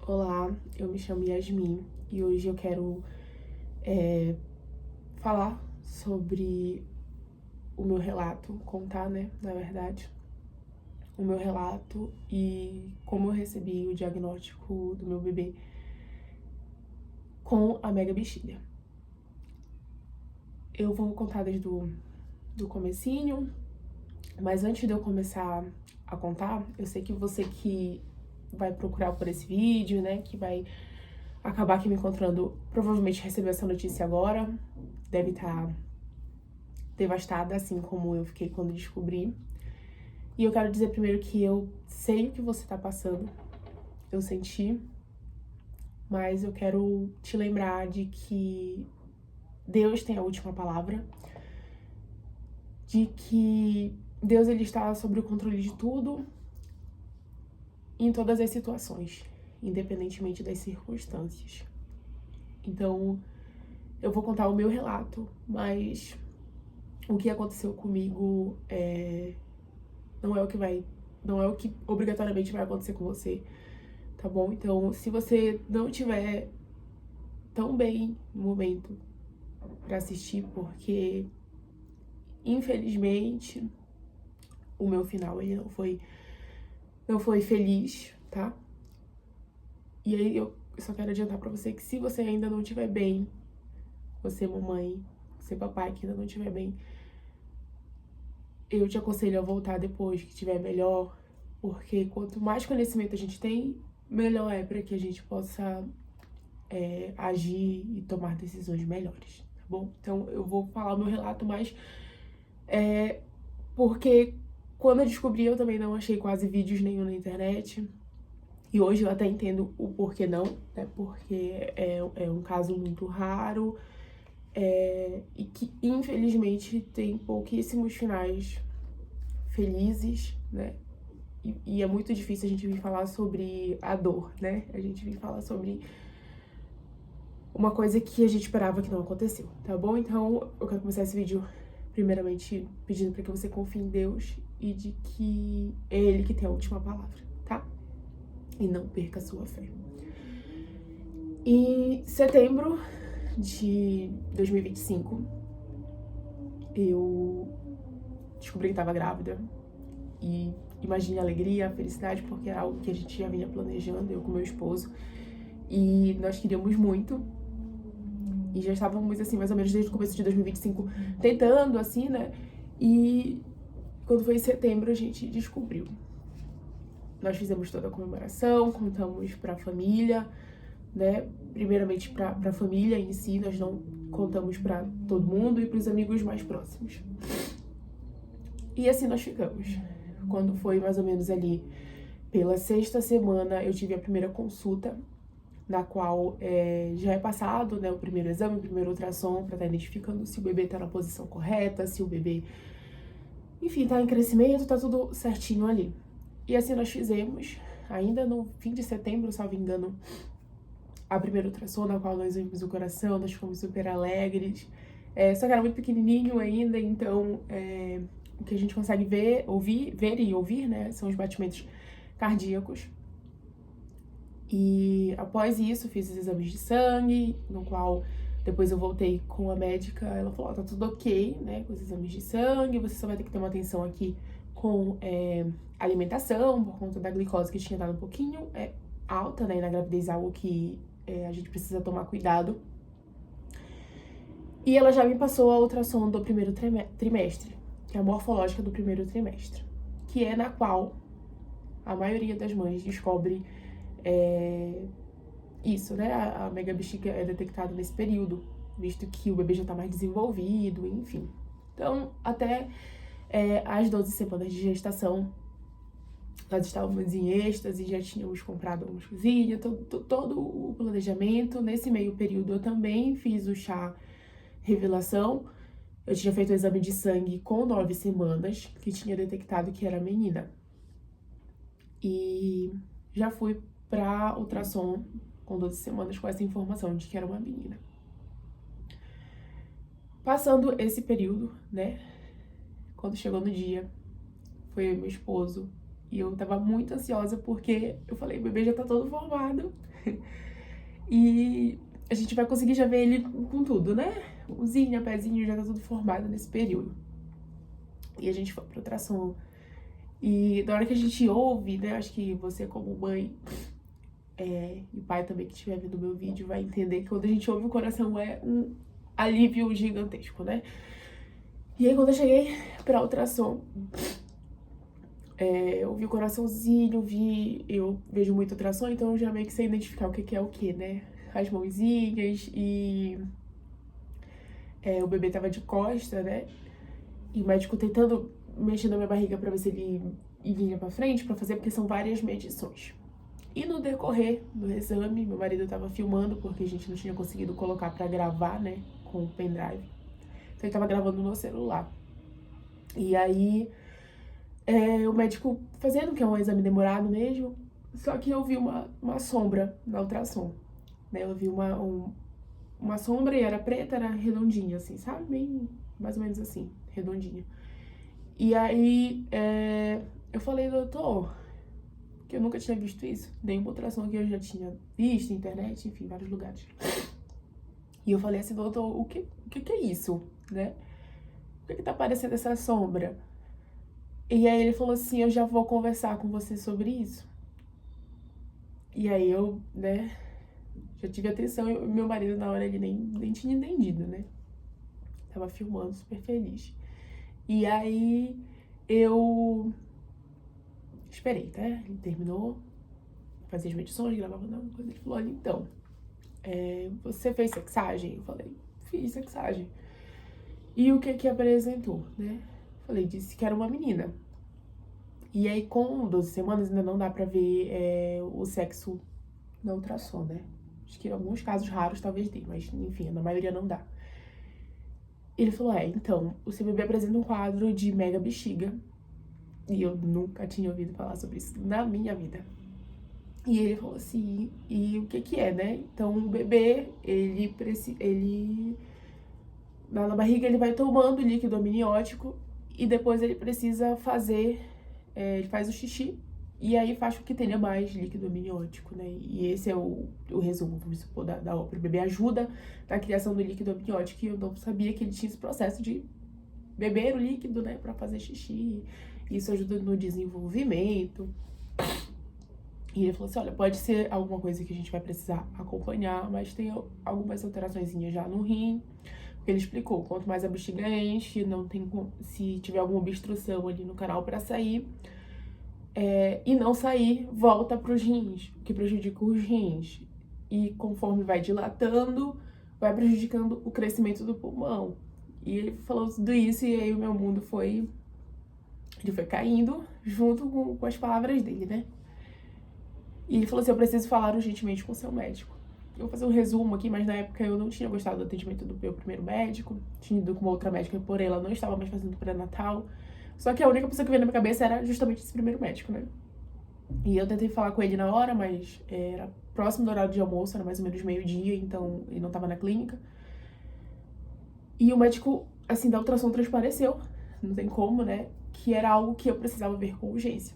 Olá, eu me chamo Yasmin e hoje eu quero falar sobre o meu relato, contar, né, na verdade, o meu relato e como eu recebi o diagnóstico do meu bebê com a mega bexiga. Eu vou contar desde do comecinho, mas antes de eu começar a contar, eu sei que você que vai procurar por esse vídeo, né, que vai acabar aqui me encontrando, provavelmente recebeu essa notícia agora, deve estar devastada, assim como eu fiquei quando descobri. E eu quero dizer primeiro que eu sei o que você tá passando, eu senti, mas eu quero te lembrar de que Deus tem a última palavra, de que Deus ele está sobre o controle de tudo, em todas as situações, independentemente das circunstâncias. Então, eu vou contar o meu relato, mas o que aconteceu comigo não é o que obrigatoriamente vai acontecer com você, tá bom? Então, se você não tiver tão bem no momento pra assistir, porque infelizmente o meu final ele não foi feliz, tá? E aí eu só quero adiantar pra você que se você ainda não estiver bem, você mamãe, você papai que ainda não estiver bem, eu te aconselho a voltar depois que estiver melhor, porque quanto mais conhecimento a gente tem, melhor é para que a gente possa agir e tomar decisões melhores, tá bom? Então eu vou falar o meu relato, mas porque quando eu descobri eu também não achei quase vídeos nenhum na internet. E hoje eu até entendo o porquê não, né? Porque é um caso muito raro e que infelizmente tem pouquíssimos finais felizes, né? E é muito difícil a gente vir falar sobre a dor, né? A gente vir falar sobre uma coisa que a gente esperava que não aconteceu, tá bom? Então eu quero começar esse vídeo primeiramente pedindo para que você confie em Deus e de que é Ele que tem a última palavra, tá? E não perca a sua fé. Em setembro de 2025, eu descobri que estava grávida e imagine a alegria, a felicidade, porque era algo que a gente já vinha planejando, eu com meu esposo, e nós queríamos muito. E já estávamos, assim, mais ou menos desde o começo de 2025 tentando, assim, né? E quando foi em setembro a gente descobriu. Nós fizemos toda a comemoração, contamos pra família, né? Primeiramente pra família em si, nós não contamos pra todo mundo e pros amigos mais próximos. E assim nós ficamos. Quando foi mais ou menos ali pela sexta semana, eu tive a primeira consulta, na qual já é passado, né, o primeiro exame, o primeiro ultrassom, para estar identificando se o bebê tá na posição correta, se o bebê, enfim, tá em crescimento, tá tudo certinho ali. E assim nós fizemos, ainda no fim de setembro, salvo engano, a primeira ultrassom, na qual nós vimos o coração, nós ficamos super alegres, só que era muito pequenininho ainda, então o que a gente consegue ver e ouvir, né, são os batimentos cardíacos. E após isso, fiz os exames de sangue, no qual depois eu voltei com a médica, ela falou, tá tudo ok, né, com os exames de sangue, você só vai ter que ter uma atenção aqui com alimentação, por conta da glicose que tinha dado um pouquinho alta, né, na gravidez, algo que a gente precisa tomar cuidado. E ela já me passou a ultrassom do primeiro trimestre, que é a morfológica do primeiro trimestre, que é na qual a maioria das mães descobre isso, né? A mega bexiga é detectada nesse período, visto que o bebê já tá mais desenvolvido, enfim. Então, até as 12 semanas de gestação, nós estávamos em êxtase, já tínhamos comprado algumas coisinhas, todo o planejamento. Nesse meio período, eu também fiz o chá revelação. Eu tinha feito o exame de sangue com 9 semanas, que tinha detectado que era menina. E já fui pra ultrassom com 12 semanas com essa informação de que era uma menina. Passando esse período, né, quando chegou no dia, foi eu e meu esposo E eu tava muito ansiosa porque eu falei, o bebê já tá todo formado. E a gente vai conseguir já ver ele com tudo, né? Usinha, pezinho, já tá tudo formado nesse período. E a gente foi pro ultrassom. E na hora que a gente ouve, né? Acho que você como mãe e pai também que estiver vendo o meu vídeo vai entender que quando a gente ouve o coração é um alívio gigantesco, né? E aí quando eu cheguei pra ultrassom, eu vi o coraçãozinho, eu vejo muito ultrassom, então eu já meio que sei identificar o que é o que, né? As mãozinhas e o bebê tava de costa, né? E o médico tentando mexer na minha barriga pra ver se ele vinha pra frente pra fazer, porque são várias medições. E no decorrer do exame, meu marido tava filmando, porque a gente não tinha conseguido colocar pra gravar, né, com o pendrive. Então ele tava gravando no celular. E aí, o médico fazendo, que é um exame demorado mesmo, só que eu vi uma sombra na ultrassom, né? Eu vi uma sombra e era preta, era redondinha, assim, sabe? Bem, mais ou menos assim, redondinha. E aí, eu falei, doutor, que eu nunca tinha visto isso, nenhuma ultrassom que eu já tinha visto, internet, enfim, vários lugares. E eu falei assim, doutor, o que é isso, né? Por que tá aparecendo essa sombra? E aí ele falou assim, eu já vou conversar com você sobre isso. E aí eu, né, já tive atenção e meu marido na hora ele nem tinha entendido, né? Tava filmando, super feliz. E aí eu esperei, tá? Ele terminou, fazia as medições, gravava não, coisa. Ele falou, olha, então, você fez sexagem? Eu falei, fiz sexagem. E o que apresentou, né? Falei, disse que era uma menina. E aí, com 12 semanas, ainda não dá pra ver o sexo na ultrassom, né? Acho que em alguns casos raros talvez dê, mas enfim, na maioria não dá. Ele falou, então, o seu bebê apresenta um quadro de mega bexiga. E eu nunca tinha ouvido falar sobre isso na minha vida. E ele falou assim, e o que é, né? Então, o bebê, ele na barriga ele vai tomando líquido amniótico e depois ele precisa fazer, ele faz o xixi e aí faz com que tenha mais líquido amniótico, né? E esse é o resumo, vamos supor, da obra. O bebê ajuda na criação do líquido amniótico e eu não sabia que ele tinha esse processo de beber o líquido, né, pra fazer xixi. Isso ajuda no desenvolvimento. E ele falou assim, olha, pode ser alguma coisa que a gente vai precisar acompanhar, mas tem algumas alteraçõezinhas já no rim. Ele explicou, quanto mais a bexiga enche, não tem, se tiver alguma obstrução ali no canal para sair, e não sair, volta para os rins, o que prejudica os rins. E conforme vai dilatando, vai prejudicando o crescimento do pulmão. E ele falou tudo isso e aí o meu mundo foi caindo junto com as palavras dele, né? E ele falou assim, eu preciso falar urgentemente com o seu médico. Eu vou fazer um resumo aqui, mas na época eu não tinha gostado do atendimento do meu primeiro médico. Tinha ido com uma outra médica, porém ela não estava mais fazendo pré-natal. Só que a única pessoa que veio na minha cabeça era justamente esse primeiro médico, né? E eu tentei falar com ele na hora, mas era próximo do horário de almoço, era mais ou menos meio-dia, então ele não estava na clínica. E o médico, assim, da ultrassom transpareceu, não tem como, né? Que era algo que eu precisava ver com urgência.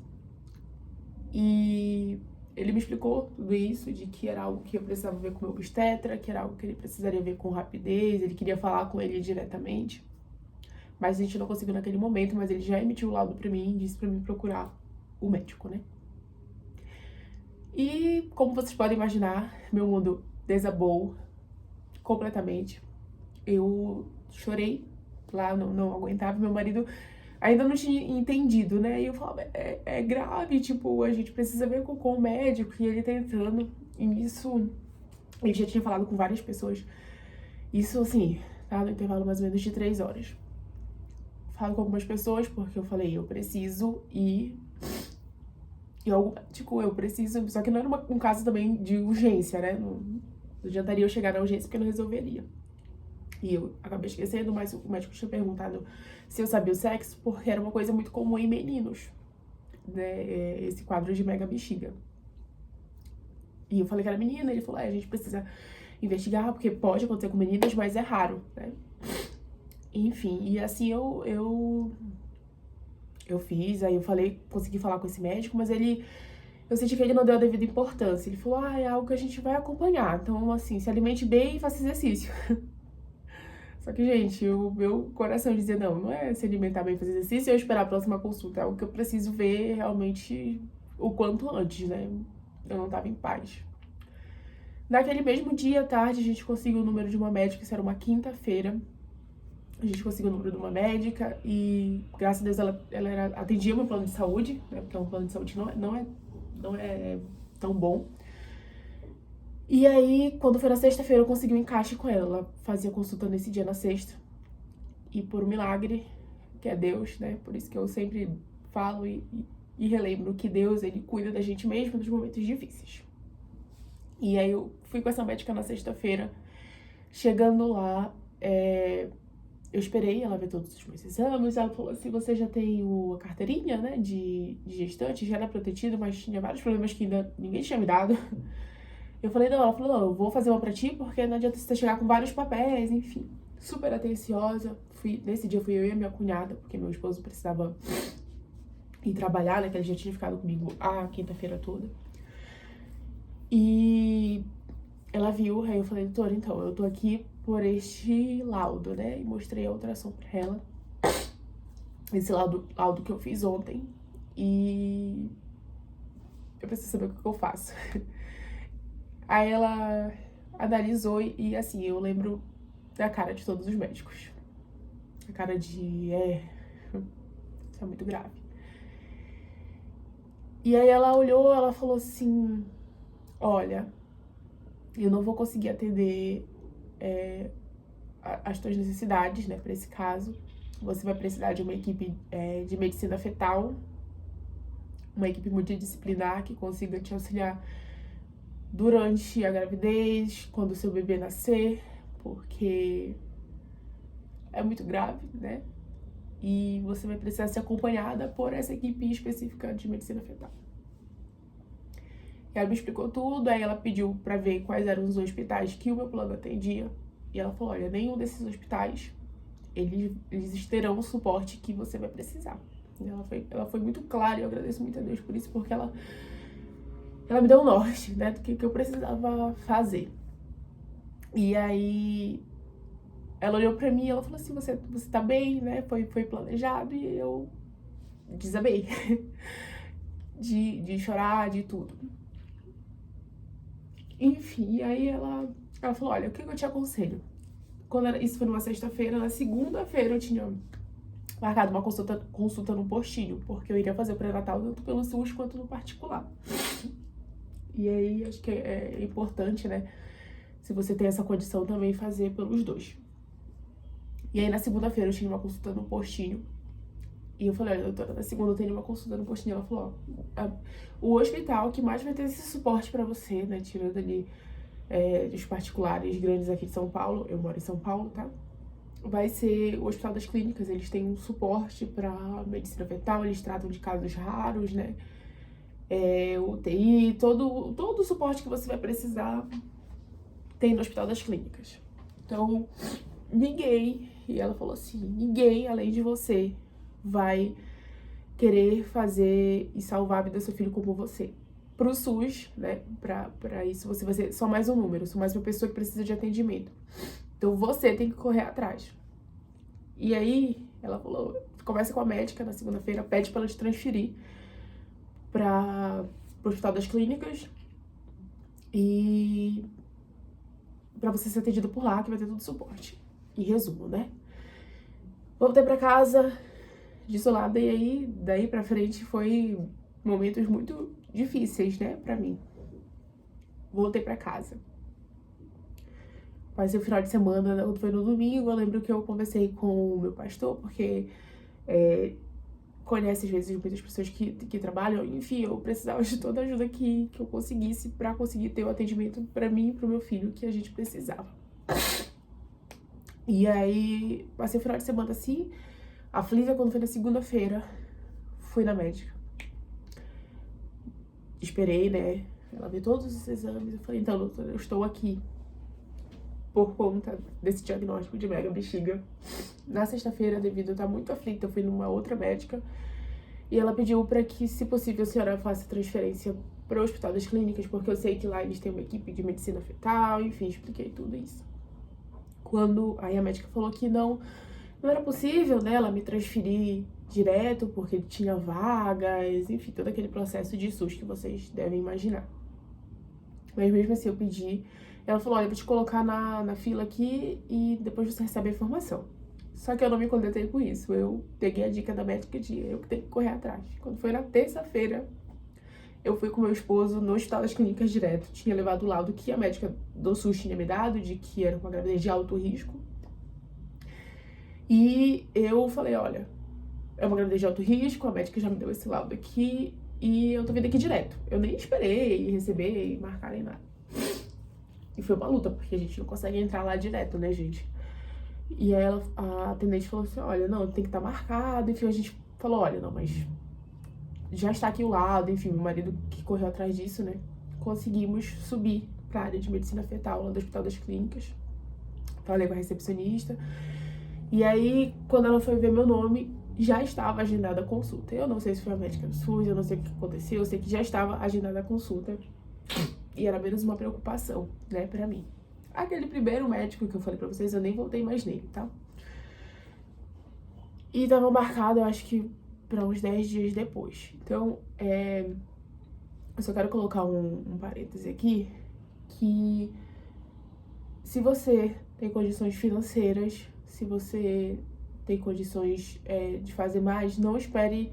E ele me explicou tudo isso, de que era algo que eu precisava ver com o meu obstetra, que era algo que ele precisaria ver com rapidez, ele queria falar com ele diretamente. Mas a gente não conseguiu naquele momento, mas ele já emitiu o laudo pra mim e disse pra mim procurar o médico, né? E, como vocês podem imaginar, meu mundo desabou completamente. Eu chorei lá, não aguentava, meu marido ainda não tinha entendido, né? E eu falava, é grave, tipo, a gente precisa ver com o médico, e ele tentando. E isso, ele já tinha falado com várias pessoas. Isso, assim, tá no intervalo mais ou menos de 3 horas. Falo com algumas pessoas, porque eu falei, eu preciso ir. E eu preciso. Só que não era um caso também de urgência, né? Não adiantaria eu chegar na urgência porque não resolveria. E eu acabei esquecendo, mas o médico tinha perguntado se eu sabia o sexo, porque era uma coisa muito comum em meninos, né? Esse quadro de mega bexiga. E eu falei que era menina, ele falou, a gente precisa investigar, porque pode acontecer com meninas, mas é raro, né? Enfim, e assim eu Eu fiz, aí eu falei, consegui falar com esse médico, mas eu senti que ele não deu a devida importância. Ele falou, é algo que a gente vai acompanhar. Então, assim, se alimente bem e faça exercício. Só que, gente, o meu coração dizia, não é se alimentar bem e fazer exercício e eu esperar a próxima consulta. É algo que eu preciso ver realmente o quanto antes, né? Eu não tava em paz. Naquele mesmo dia, à tarde, a gente conseguiu o número de uma médica, isso era uma quinta-feira. A gente conseguiu o número de uma médica e, graças a Deus, ela atendia meu plano de saúde, né? Porque um plano de saúde não é tão bom. E aí, quando foi na sexta-feira, eu consegui um encaixe com ela. Ela fazia consulta nesse dia, na sexta. E por um milagre, que é Deus, né? Por isso que eu sempre falo e relembro que Deus, ele cuida da gente mesmo nos momentos difíceis. E aí, eu fui com essa médica na sexta-feira. Chegando lá, eu esperei ela ver todos os meus exames. Ela falou assim, você já tem a carteirinha, né, de gestante, já era protegido, mas tinha vários problemas que ainda ninguém tinha me dado. Eu falei, não, ela falou, não, eu vou fazer uma pra ti, porque não adianta você chegar com vários papéis, enfim. Super atenciosa. Nesse dia fui eu e a minha cunhada, porque meu esposo precisava ir trabalhar, né, que ele já tinha ficado comigo a quinta-feira toda. E ela viu, aí eu falei, doutora, então, eu tô aqui por este laudo, né? E mostrei a ultrassom pra ela. Esse laudo que eu fiz ontem. E eu preciso saber o que eu faço. Aí ela analisou e assim, eu lembro da cara de todos os médicos. A cara de, isso é muito grave. E aí ela olhou, ela falou assim, olha, eu não vou conseguir atender as tuas necessidades, né, pra esse caso. Você vai precisar de uma equipe de medicina fetal, uma equipe multidisciplinar que consiga te auxiliar durante a gravidez, quando o seu bebê nascer, porque é muito grave, né? E você vai precisar ser acompanhada por essa equipe específica de medicina fetal. E ela me explicou tudo, aí ela pediu pra ver quais eram os hospitais que o meu plano atendia. E ela falou, olha, nenhum desses hospitais, eles terão o suporte que você vai precisar. E ela foi muito clara e eu agradeço muito a Deus por isso, porque ela me deu um norte, né, do que eu precisava fazer. E aí ela olhou pra mim e ela falou assim, você tá bem, né, foi planejado, e eu desabei de chorar, de tudo. Enfim, aí ela falou, olha, o que eu te aconselho? Isso foi numa sexta-feira, na segunda-feira eu tinha marcado uma consulta no postinho, porque eu iria fazer o pré-natal tanto pelo SUS quanto no particular. E aí, acho que é importante, né, se você tem essa condição também, fazer pelos dois. E aí, na segunda-feira, eu tinha uma consulta no postinho. E eu falei, olha, doutora, na segunda eu tenho uma consulta no postinho. Ela falou, ó, o hospital que mais vai ter esse suporte pra você, né, tirando ali dos particulares grandes aqui de São Paulo, eu moro em São Paulo, tá? Vai ser o Hospital das Clínicas. Eles têm um suporte pra medicina fetal, eles tratam de casos raros, né? UTI, todo o suporte que você vai precisar tem no Hospital das Clínicas. Então, ninguém, e ela falou assim, ninguém além de você vai querer fazer e salvar a vida do seu filho como você. Pro SUS, né, pra isso você vai ser só mais um número, só mais uma pessoa que precisa de atendimento. Então você tem que correr atrás. E aí, ela falou, conversa com a médica na segunda-feira, pede pra ela te transferir pro Hospital das Clínicas e pra você ser atendido por lá, que vai ter todo o suporte. Em resumo, né? Voltei pra casa desolada e aí, daí pra frente, foi momentos muito difíceis, né, pra mim. Voltei pra casa. Passei o final de semana, foi no domingo, eu lembro que eu conversei com o meu pastor, porque conhece às vezes muitas pessoas que trabalham, enfim, eu precisava de toda a ajuda que eu conseguisse pra conseguir ter o atendimento pra mim e pro meu filho que a gente precisava. E aí, passei o final de semana assim, aflita. Quando foi na segunda-feira, fui na médica. Esperei, né, ela ver todos os exames, eu falei, então, doutora, eu estou aqui por conta desse diagnóstico de mega bexiga. Na sexta-feira, devido a eu estar muito aflita, eu fui numa outra médica E ela pediu para que, se possível, a senhora faça transferência para o Hospital das Clínicas, porque eu sei que lá eles têm uma equipe de medicina fetal, enfim, expliquei tudo isso. Aí a médica falou que não era possível, né, ela me transferir direto, porque tinha vagas, enfim, todo aquele processo de SUS que vocês devem imaginar. Mas mesmo assim eu pedi, ela falou, olha, eu vou te colocar na fila aqui e depois você recebe a informação. Só que eu não me contentei com isso, eu peguei a dica da médica de eu que tenho que correr atrás. Quando foi na terça-feira, eu fui com meu esposo no Hospital das Clínicas direto, tinha levado o laudo que a médica do SUS tinha me dado, de que era uma gravidez de alto risco. E eu falei, olha, é uma gravidez de alto risco, a médica já me deu esse laudo aqui e eu tô vindo aqui direto. Eu nem esperei receber e marcar nem nada. E foi uma luta, porque a gente não consegue entrar lá direto, né, gente? E aí a atendente falou assim, olha, não, tem que estar marcado. Enfim, a gente falou, olha, não, mas já está aqui o laudo. Enfim, meu marido que correu atrás disso, né? Conseguimos subir pra área de medicina fetal lá do Hospital das Clínicas. Falei com a recepcionista. E aí, quando ela foi ver meu nome, já estava agendada a consulta. Eu não sei se foi a médica do SUS, eu não sei o que aconteceu, eu sei que já estava agendada a consulta. E era menos uma preocupação, né, pra mim. Aquele primeiro médico que eu falei pra vocês, eu nem voltei mais nele, tá? E tava marcado, eu acho que pra uns 10 dias depois. Então, eu só quero colocar um parêntese aqui, que se você tem condições financeiras, se você tem condições de fazer mais, não espere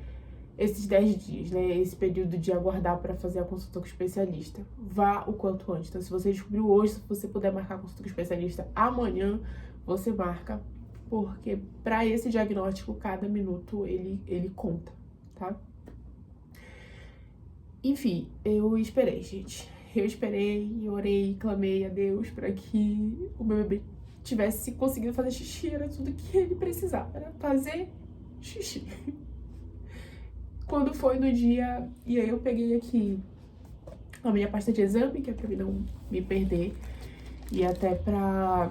esses 10 dias, né? Esse período de aguardar para fazer a consulta com o especialista. Vá o quanto antes. Então, se você descobriu hoje, se você puder marcar a consulta com o especialista amanhã, você marca, porque para esse diagnóstico, cada minuto ele conta, tá? Enfim, eu esperei, gente. Eu esperei, orei, clamei a Deus para que o meu bebê tivesse conseguido fazer xixi. Era tudo que ele precisava, era fazer xixi. Quando foi no dia, e aí eu peguei aqui a minha pasta de exame, que é pra mim não me perder, e até pra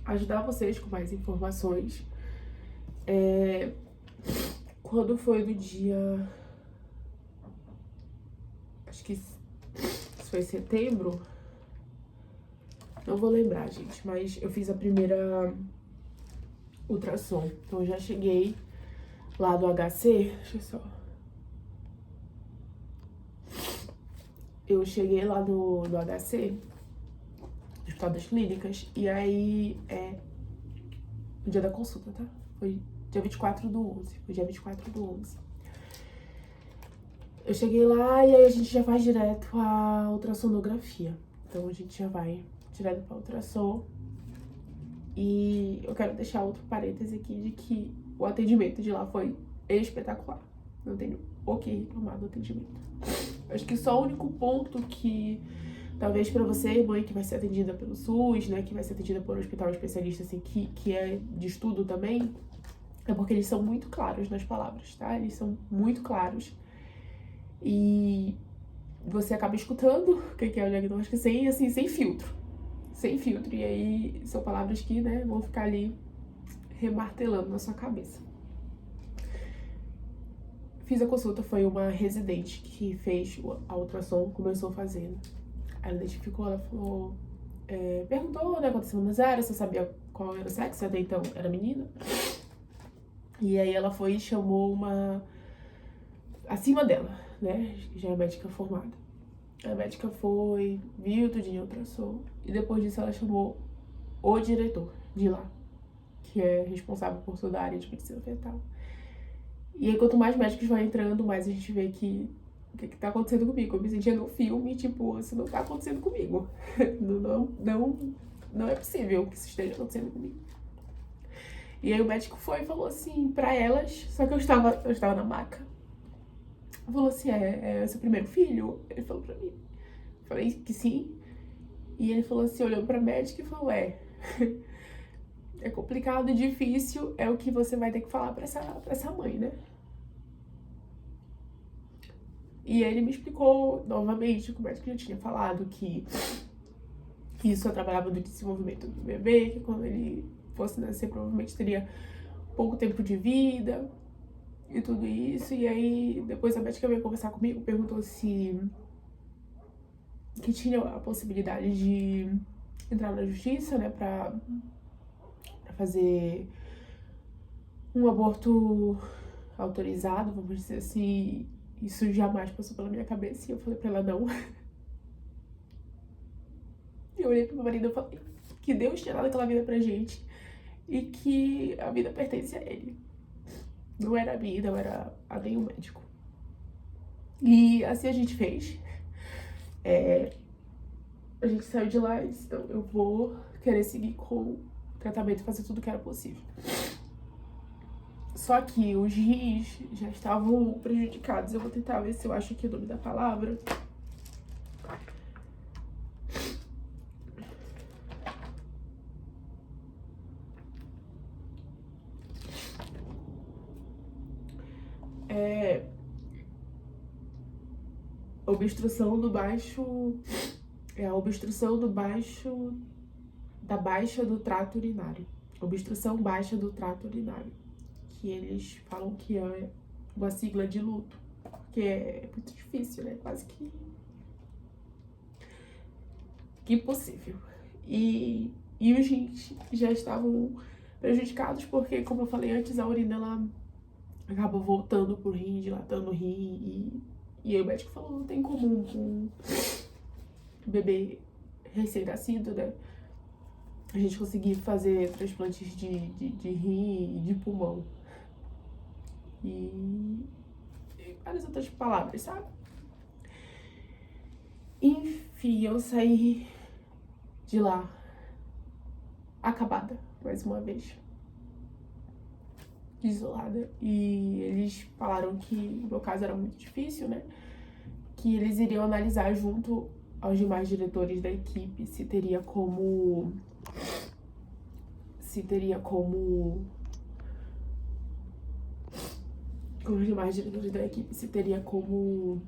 ajudar vocês com mais informações. Quando foi no dia, acho que foi setembro, não vou lembrar, gente, mas eu fiz a primeira ultrassom. Então eu já cheguei lá do HC, deixa eu só. Eu cheguei lá no HC, no Hospital das Clínicas, e aí no dia da consulta, tá? Foi dia 24/11, foi dia 24/11. Eu cheguei lá e aí a gente já faz direto a ultrassonografia. Então a gente já vai direto pra ultrassom. E eu quero deixar outro parêntese aqui de que o atendimento de lá foi espetacular. Não tenho o que reclamar do atendimento. Acho que só o único ponto que, talvez pra você, mãe, que vai ser atendida pelo SUS, né, que vai ser atendida por um hospital especialista, assim, que é de estudo também, é porque eles são muito claros nas palavras, tá? Eles são muito claros. E você acaba escutando o que é o diagnóstico sem filtro. Sem filtro. E aí são palavras que, né, vão ficar ali remartelando na sua cabeça. Fiz a consulta, foi uma residente que fez a ultrassom, começou fazendo. Ela identificou, ela falou, perguntou, né, quantas semanas era, você sabia qual era o sexo, até então era menina. E aí ela foi e chamou uma acima dela, né, já é médica formada. A médica foi, viu tudinho ultrassom, e depois disso ela chamou o diretor de lá, que é responsável por toda a área de medicina fetal. E aí, quanto mais médicos vão entrando, mais a gente vê que o que tá acontecendo comigo. Eu me sentia no filme, tipo, isso não tá acontecendo comigo. Não é possível que isso esteja acontecendo comigo. E aí o médico foi e falou assim pra elas, só que eu estava na maca. Falou assim, é seu primeiro filho? Ele falou pra mim. Falei que sim. E ele falou assim, olhou pra médica e falou, é complicado e difícil, é o que você vai ter que falar pra essa mãe, né? E ele me explicou novamente, o médico já tinha falado que isso eu trabalhava no desenvolvimento do bebê, que quando ele fosse nascer, provavelmente teria pouco tempo de vida e tudo isso. E aí, depois a médica veio conversar comigo, perguntou se que tinha a possibilidade de entrar na justiça, né, pra fazer um aborto autorizado, vamos dizer assim. Isso jamais passou pela minha cabeça e eu falei pra ela não. Eu olhei pro meu marido e falei que Deus tinha dado aquela vida pra gente e que a vida pertence a ele. Não era a minha, não era a nenhum médico. E assim a gente fez. A gente saiu de lá e disse, então eu vou querer seguir com o tratamento e fazer tudo que era possível. Só que os rins já estavam prejudicados. Eu vou tentar ver se eu acho aqui o nome da palavra. Obstrução do baixo. É a obstrução do baixo. Da baixa do trato urinário. Obstrução baixa do trato urinário. Que eles falam que é uma sigla de luto. Porque é muito difícil, né? Quase que impossível. E os rins já estavam prejudicados porque, como eu falei antes, a urina ela acaba voltando pro rim, dilatando o rim. E aí o médico falou, não tem como um bebê recém-nascido, né? A gente conseguir fazer transplantes de rim e de pulmão. E várias outras palavras, sabe? Enfim, eu saí de lá acabada, mais uma vez. Desolada. E eles falaram que o meu caso era muito difícil, né? Que eles iriam analisar junto aos demais diretores da equipe se teria como com os demais diretores da equipe, se teria como...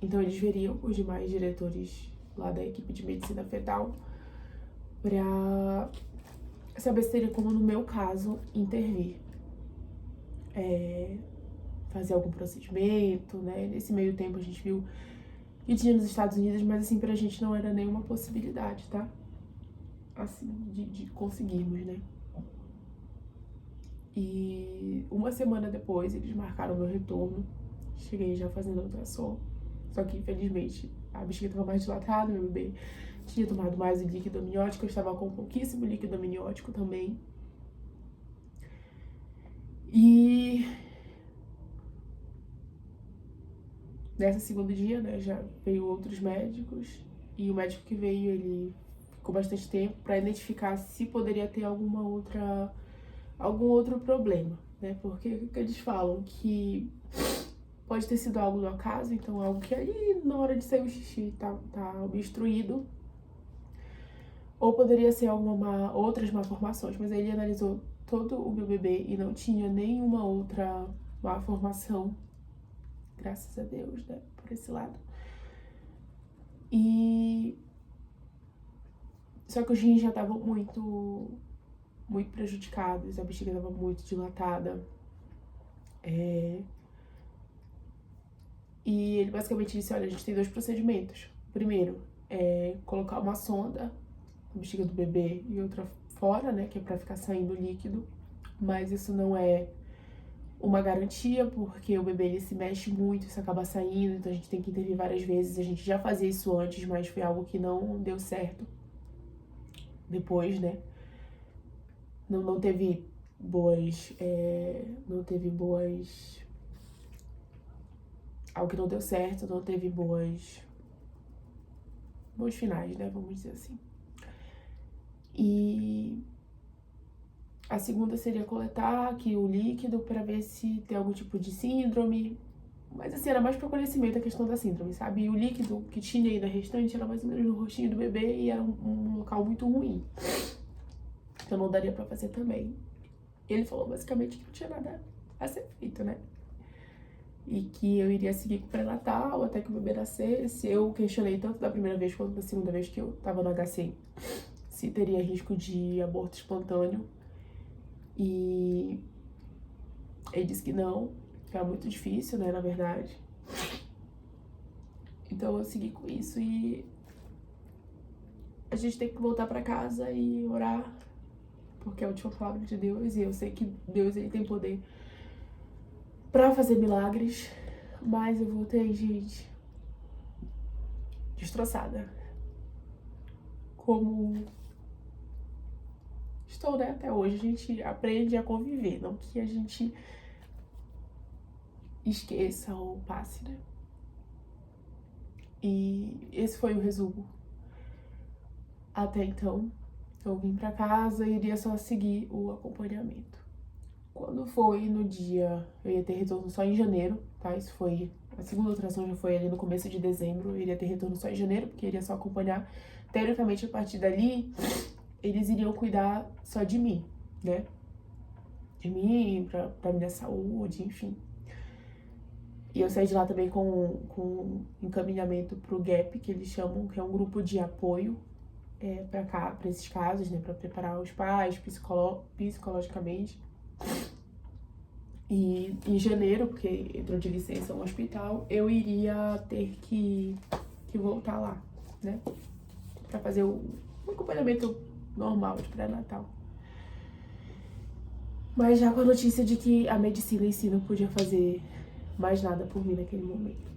Então eles veriam os demais diretores lá da equipe de medicina fetal pra saber se teria como, no meu caso, intervir. Fazer algum procedimento, né? Nesse meio tempo a gente viu que tinha nos Estados Unidos, mas assim, pra gente não era nenhuma possibilidade, tá? Assim, de conseguirmos, né? E uma semana depois eles marcaram meu retorno. Cheguei já fazendo ultrassom. Só que infelizmente a bexiga estava mais dilatada, meu bebê tinha tomado mais líquido amniótico, eu estava com pouquíssimo líquido amniótico também. E nessa segunda dia, né, já veio outros médicos. E o médico que veio, ele ficou bastante tempo para identificar se poderia ter algum outro problema, né? Porque o que eles falam? Que pode ter sido algo do acaso, então algo que ali na hora de sair o xixi tá obstruído. Ou poderia ser outras malformações, mas aí ele analisou todo o meu bebê e não tinha nenhuma outra malformação. Graças a Deus, né? Por esse lado. Só que os rins já estavam muito prejudicados, a bexiga estava muito dilatada. E ele basicamente disse, olha, a gente tem 2 procedimentos. Primeiro, colocar uma sonda na bexiga do bebê e outra fora, né, que é pra ficar saindo líquido. Mas isso não é uma garantia, porque o bebê ele se mexe muito, isso acaba saindo, então a gente tem que intervir várias vezes. A gente já fazia isso antes, mas foi algo que não deu certo depois, né? Não teve boas... Algo que não deu certo, não teve bons finais, né? Vamos dizer assim. E a segunda seria coletar aqui o líquido para ver se tem algum tipo de síndrome. Mas assim, era mais para conhecimento a questão da síndrome, sabe? E o líquido que tinha aí na restante era mais ou menos no rostinho do bebê e era um local muito ruim. Então não daria para fazer também. Ele falou basicamente que não tinha nada a ser feito, né? E que eu iria seguir com o pré-natal até que o bebê nascesse. Eu questionei tanto da primeira vez quanto da segunda vez que eu tava no HC se teria risco de aborto espontâneo. E ele disse que não, que era muito difícil, né, na verdade. Então eu segui com isso e a gente tem que voltar pra casa e orar, porque é a última palavra de Deus e eu sei que Deus, ele tem poder pra fazer milagres, mas eu voltei, gente, destroçada. Como estou, né, até hoje. A gente aprende a conviver, não que a gente esqueça ou passe, né? E esse foi o resumo. Até então, eu vim pra casa e iria só seguir o acompanhamento. Quando foi no dia, eu ia ter retorno só em janeiro, tá? Isso foi, a segunda ultrassom já foi ali no começo de dezembro, eu iria ter retorno só em janeiro, porque eu iria só acompanhar. Teoricamente, a partir dali, eles iriam cuidar só de mim, né? De mim, pra minha saúde, enfim. E eu saí de lá também com encaminhamento pro GAP, que eles chamam, que é um grupo de apoio pra cá, pra esses casos, né? Pra preparar os pais psicologicamente. E em janeiro, porque entrou de licença no hospital, eu iria ter que voltar lá, né? Pra fazer um acompanhamento normal de pré-natal. Mas já com a notícia de que a medicina em si não podia fazer mais nada por mim naquele momento.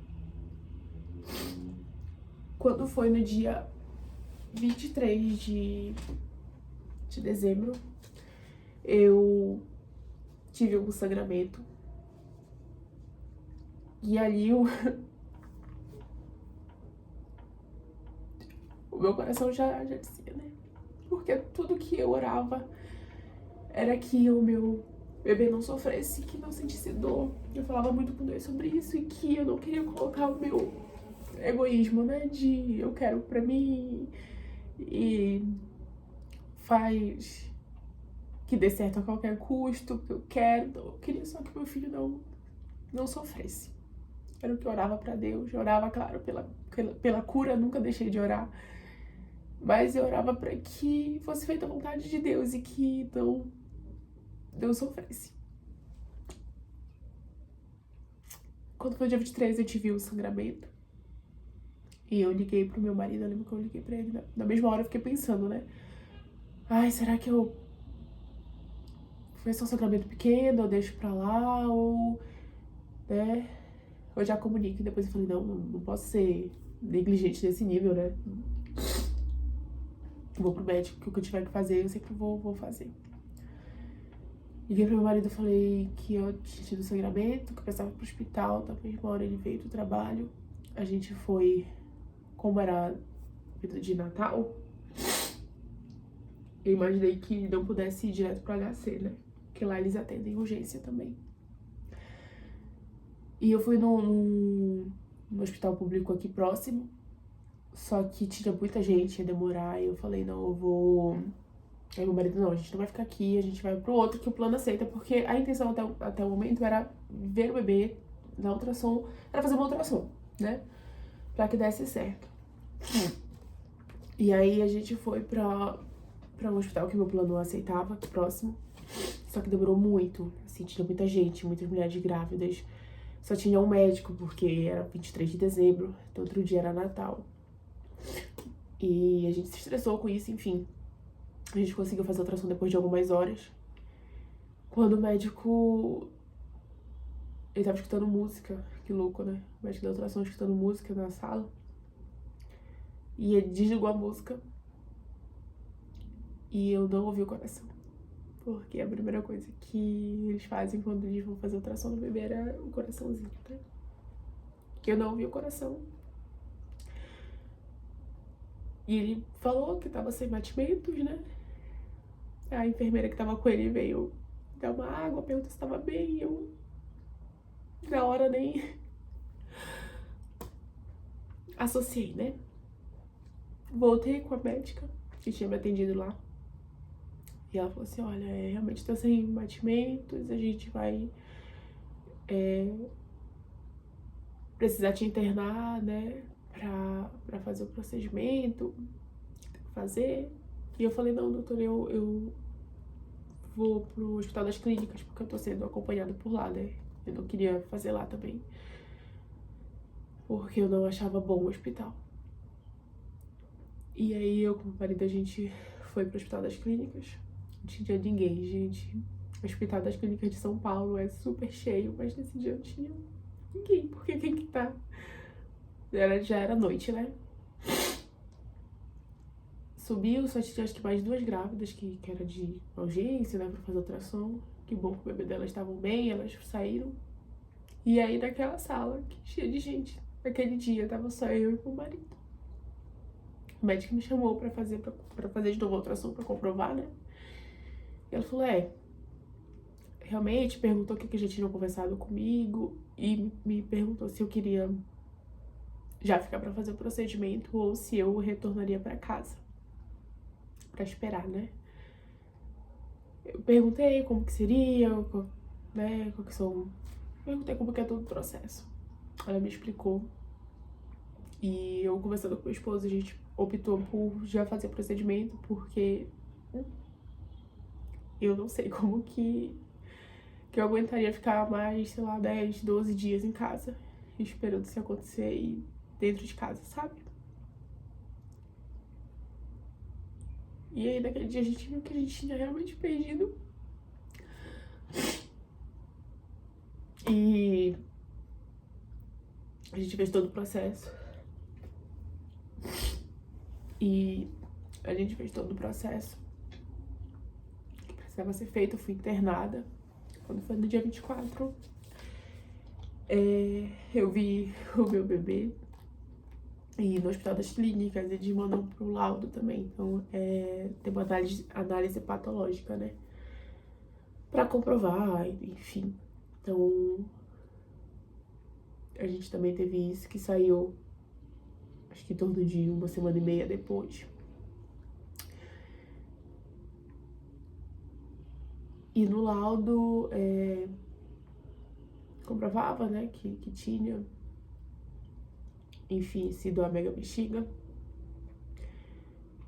Quando foi no dia 23 de dezembro, eu tive um sangramento. E ali o meu coração já dizia, né? Porque tudo que eu orava era que o meu bebê não sofresse, que não sentisse dor. Eu falava muito com Deus sobre isso e que eu não queria colocar o meu egoísmo, né? De eu quero pra mim e faz que dê certo a qualquer custo, que eu quero. Eu queria só que meu filho não sofresse. Era o que eu orava pra Deus. Eu orava, claro, pela cura, nunca deixei de orar. Mas eu orava pra que fosse feita a vontade de Deus e que não sofresse. Quando foi dia 23, eu tive o sangramento. E eu liguei pro meu marido, eu lembro que eu liguei pra ele. Na mesma hora eu fiquei pensando, né? Ai, será que eu... Foi só um sangramento pequeno, eu deixo pra lá, ou... né? Eu já comunico e depois eu falei, não posso ser negligente nesse nível, né? Vou pro médico, que o que eu tiver que fazer, eu sempre vou fazer. Liguei pro meu marido e falei que eu tinha tido sangramento, que eu precisava ir pro hospital, na mesma hora ele veio do trabalho. A gente foi, como era vida de Natal, eu imaginei que não pudesse ir direto pro HC, né? Porque lá eles atendem urgência também. E eu fui no hospital público aqui próximo, só que tinha muita gente, ia demorar, e eu falei, não, eu vou... Aí meu marido, não, a gente não vai ficar aqui, a gente vai pro outro que o plano aceita, porque a intenção até o momento era ver o bebê na ultrassom, era fazer uma ultrassom, né? Pra que desse certo. E aí a gente foi pra um hospital que meu plano aceitava, aqui próximo, só que demorou muito, assim, tinha muita gente, muitas mulheres grávidas, só tinha um médico, porque era 23 de dezembro, então outro dia era Natal. E a gente se estressou com isso, enfim. A gente conseguiu fazer a ultrassom depois de algumas horas. Quando o médico... Ele tava escutando música, que louco, né? O médico da ultrassom escutando música na sala. E ele desligou a música. E eu não ouvi o coração. Porque a primeira coisa que eles fazem quando eles vão fazer a ultrassom no bebê era o coraçãozinho, né? Que eu não ouvi o coração. E ele falou que tava sem batimentos, né? A enfermeira que tava com ele veio dar uma água, perguntou se tava bem, e eu... Na hora nem associei, né? Voltei com a médica que tinha me atendido lá. E ela falou assim, olha, realmente tá sem batimentos, a gente vai precisar te internar, né? Pra fazer o procedimento, fazer. E eu falei, não, doutor, eu vou pro Hospital das Clínicas, porque eu tô sendo acompanhada por lá, né? Eu não queria fazer lá também, porque eu não achava bom o hospital. E aí eu com o marido, a gente foi pro Hospital das Clínicas. Não tinha ninguém, gente. O Hospital das Clínicas de São Paulo é super cheio, mas nesse dia não tinha ninguém, porque quem que tá? Já era noite, né? Subiu, só tinha acho que mais 2 grávidas, que era de urgência, né, pra fazer ultrassom. Que bom que o bebê delas estavam bem, elas saíram. E aí naquela sala, que cheia de gente, naquele dia tava só eu e o marido. O médico me chamou pra fazer de novo a ultrassom pra comprovar, né? E ela falou, realmente, perguntou o que já tinham conversado comigo e me perguntou se eu queria já ficar pra fazer o procedimento ou se eu retornaria pra casa pra esperar, né? Eu perguntei como que seria, né, qual que são... Perguntei como que é todo o processo. Ela me explicou. E eu conversando com meu esposo, a gente optou por já fazer o procedimento, porque eu não sei como que eu aguentaria ficar mais, sei lá, 10, 12 dias em casa, esperando isso acontecer e dentro de casa, sabe? E aí naquele dia a gente viu que a gente tinha realmente perdido. E a gente fez todo o processo. E a gente fez todo o processo que precisava ser feito. Eu fui internada. Quando foi no dia 24, eu vi o meu bebê. E no Hospital das Clínicas eles mandam pro laudo também. Então tem uma análise patológica, né? Pra comprovar, enfim. Então a gente também teve isso, que saiu acho que em torno de 1 semana e meia depois. E no laudo comprovava, né, que tinha, enfim, sido a mega bexiga.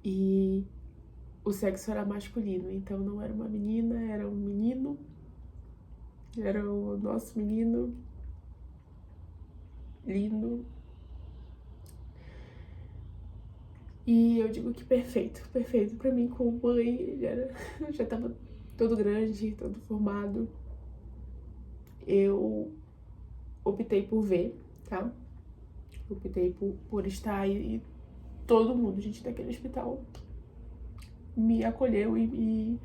E o sexo era masculino, então não era uma menina, era um menino. Era o nosso menino lindo. E eu digo que perfeito, perfeito pra mim como mãe. Ele já tava todo grande, todo formado. Eu optei por ver, tá? Optei por estar e todo mundo, gente, daquele hospital me acolheu e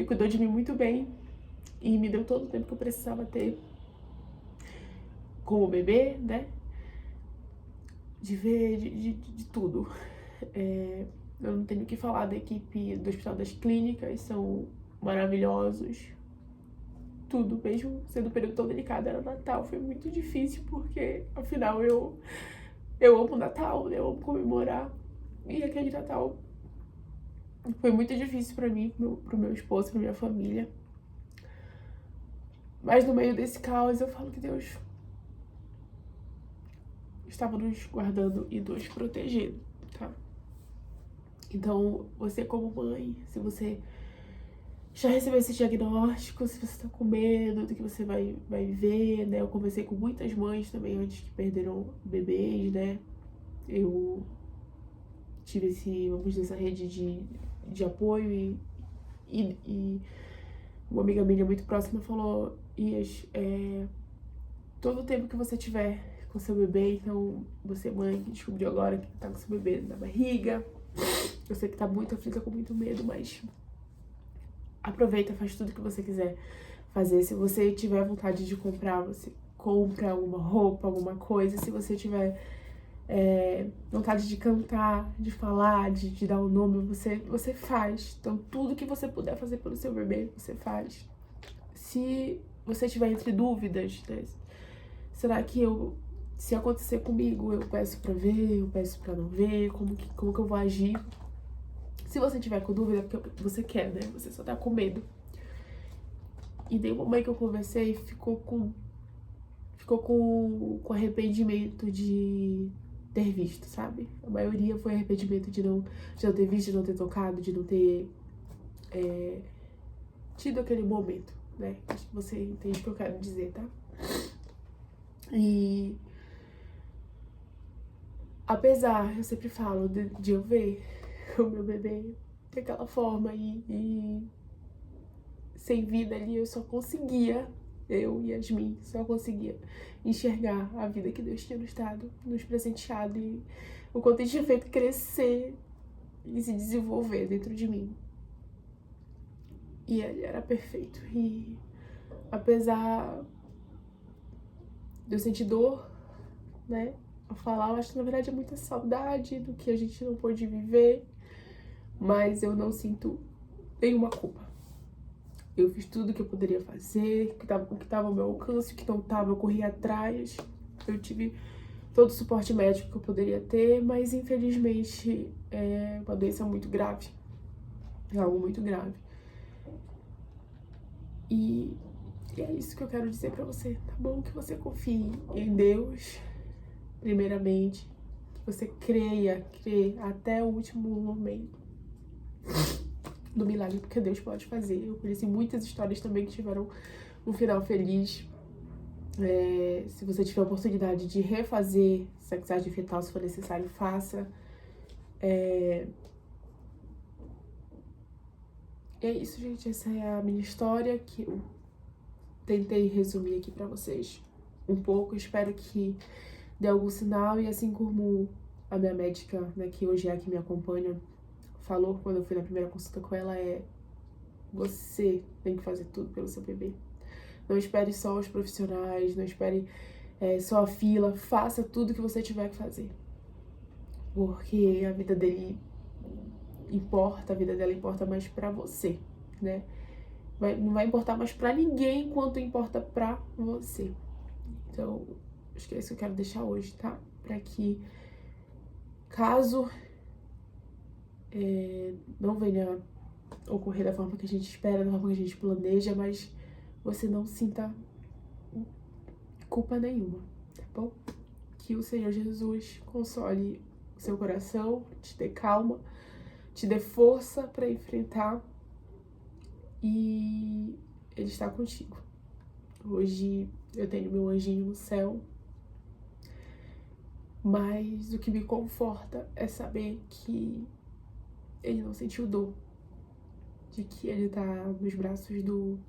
cuidou de mim muito bem. E me deu todo o tempo que eu precisava ter com o bebê, né? De ver, de tudo. Eu não tenho o que falar da equipe do Hospital das Clínicas, são maravilhosos. Tudo, mesmo sendo um período tão delicado, era Natal, foi muito difícil, porque afinal eu amo Natal, né? Eu amo comemorar. E aquele Natal foi muito difícil pra mim, pro meu esposo, pra minha família. Mas no meio desse caos eu falo que Deus estava nos guardando e nos protegendo, tá? Então, você como mãe, se você já recebeu esse diagnóstico, se você tá com medo do que você vai ver, né? Eu conversei com muitas mães também antes que perderam bebês, né? Eu tive vamos dizer, essa rede de apoio e uma amiga minha muito próxima falou, Ias, todo o tempo que você tiver com seu bebê, então você mãe que descobriu agora que tá com seu bebê na barriga, eu sei que tá muito aflita, com muito medo, mas aproveita, faz tudo que você quiser fazer. Se você tiver vontade de comprar, você compra alguma roupa, alguma coisa. Se você tiver vontade de cantar, de falar, de dar um nome, você faz. Então tudo que você puder fazer pelo seu bebê, você faz. Se você tiver entre dúvidas, né? Será que se acontecer comigo, eu peço pra ver, eu peço pra não ver, como que eu vou agir? Se você tiver com dúvida, é porque você quer, né? Você só tá com medo. E nenhuma mãe que eu conversei ficou com arrependimento de ter visto, sabe? A maioria foi arrependimento de não ter visto, de não ter tocado, de não ter tido aquele momento, né? Acho que você entende o que eu quero dizer, tá? E apesar, eu sempre falo, de eu ver o meu bebê daquela forma e sem vida ali, eu e Yasmin, só conseguia enxergar a vida que Deus tinha nos dado, nos presenteado e o quanto Ele tinha feito crescer e se desenvolver dentro de mim. E Ele era perfeito. E apesar de eu sentir dor, né, ao falar, eu acho que na verdade é muita saudade do que a gente não pôde viver, mas eu não sinto nenhuma culpa. Eu fiz tudo o que eu poderia fazer, o que estava ao meu alcance, o que não estava, eu corri atrás. Eu tive todo o suporte médico que eu poderia ter, mas infelizmente é uma doença muito grave. É algo muito grave. E é isso que eu quero dizer pra você, tá bom? Que você confie em Deus, primeiramente. Que você crê até o último momento do milagre, porque Deus pode fazer. Eu conheci muitas histórias também que tiveram um final feliz. Se você tiver a oportunidade de refazer sexagem fetal, se for necessário, faça. É isso, gente. Essa é a minha história que eu tentei resumir aqui pra vocês um pouco. Espero que dê algum sinal. E assim como a minha médica, né, que hoje é a que me acompanha, falou quando eu fui na primeira consulta com ela, você tem que fazer tudo pelo seu bebê. Não espere só os profissionais, não espere só a fila, faça tudo que você tiver que fazer. Porque a vida dele importa, a vida dela importa mais pra você, né? Não vai importar mais pra ninguém quanto importa pra você. Então, acho que é isso que eu quero deixar hoje, tá? Pra que, caso não venha ocorrer da forma que a gente espera, da forma que a gente planeja, mas você não sinta culpa nenhuma, tá bom? Que o Senhor Jesus console o seu coração, te dê calma, te dê força pra enfrentar e Ele está contigo. Hoje eu tenho meu anjinho no céu, mas o que me conforta é saber que ele não sentiu dor, de que ele tá nos braços do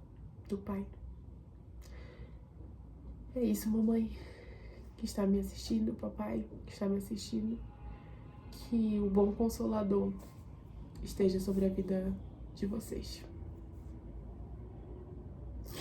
Pai. É isso, mamãe que está me assistindo, papai que está me assistindo, que o bom Consolador esteja sobre a vida de vocês.